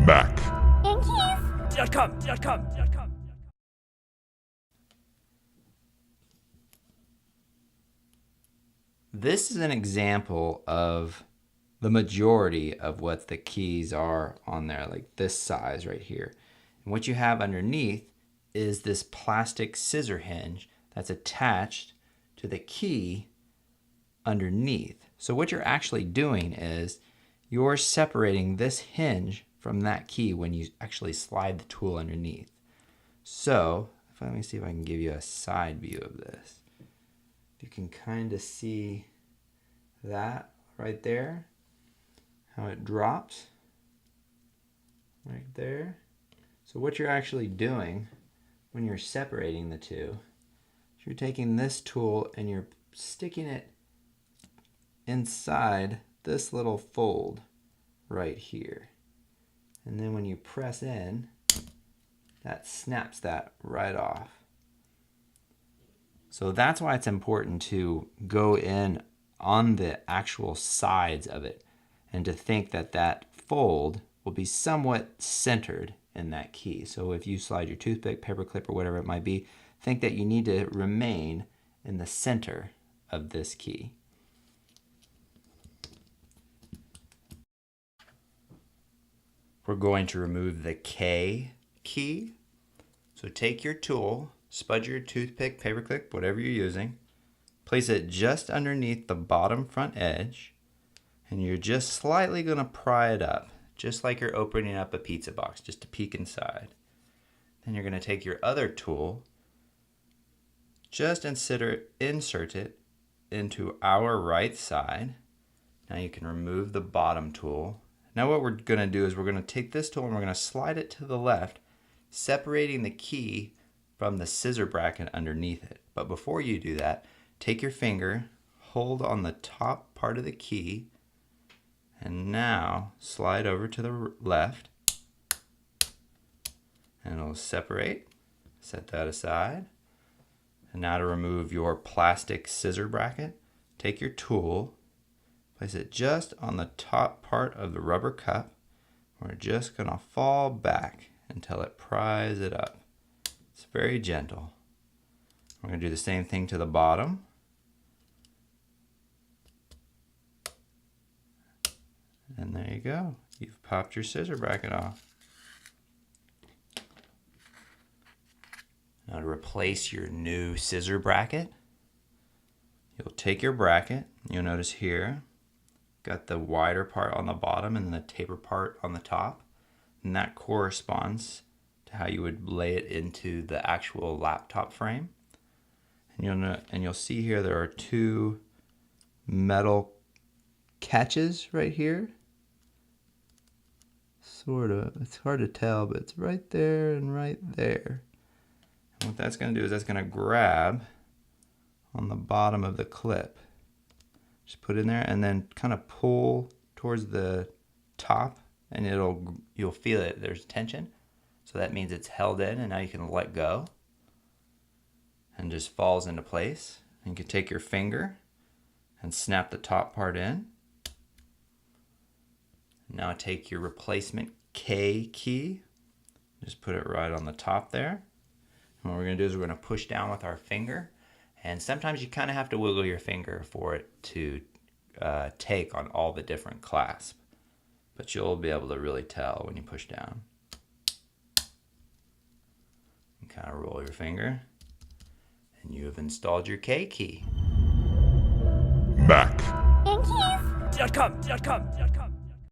Mac. Keys.com. This is an example of the majority of what the keys are on there, like this size right here. And what you have underneath is this plastic scissor hinge that's attached to the key underneath. So what you're actually doing is you're separating this hinge from that key when you actually slide the tool underneath. So let me see if I can give you a side view of this. You can kind of see that right there, how it drops right there. So what you're actually doing when you're separating the two, you're taking this tool and you're sticking it inside this little fold right here. And then when you press in, that snaps that right off. So that's why it's important to go in on the actual sides of it and to think that that fold will be somewhat centered in that key. So if you slide your toothpick, paper clip, or whatever it might be, think that you need to remain in the center of this key. We're going to remove the K key. So take your tool, spud your toothpick, paper clip, whatever you're using, place it just underneath the bottom front edge, and you're just slightly going to pry it up, just like you're opening up a pizza box, just to peek inside. Then you're going to take your other tool, just insert it into our right side. Now you can remove the bottom tool. Now what we're going to do is we're going to take this tool and we're going to slide it to the left, separating the key from the scissor bracket underneath it. But before you do that, take your finger, hold on the top part of the key, and now slide over to the left, and it'll separate. Set that aside. And now to remove your plastic scissor bracket, take your tool, place it just on the top part of the rubber cup. We're just going to fall back until it pries it up. It's very gentle. We're going to do the same thing to the bottom. And there you go. You've popped your scissor bracket off. Now to replace your new scissor bracket, you'll take your bracket. You'll notice here, got the wider part on the bottom and the taper part on the top. And that corresponds to how you would lay it into the actual laptop frame. And you'll see here there are two metal catches right here. Sort of. It's hard to tell, but it's right there and right there. And what that's going to do is that's going to grab on the bottom of the clip. Just put it in there and then kind of pull towards the top, and you'll feel it. There's tension. So that means it's held in, and now you can let go and just falls into place. And you can take your finger and snap the top part in. Now take your replacement K key, just put it right on the top there. And what we're going to do is we're going to push down with our finger, and sometimes you kind of have to wiggle your finger for it to take on all the different clasps, but you'll be able to really tell when you push down. You kind of roll your finger, and you have installed your K key. Mac. Keys.com.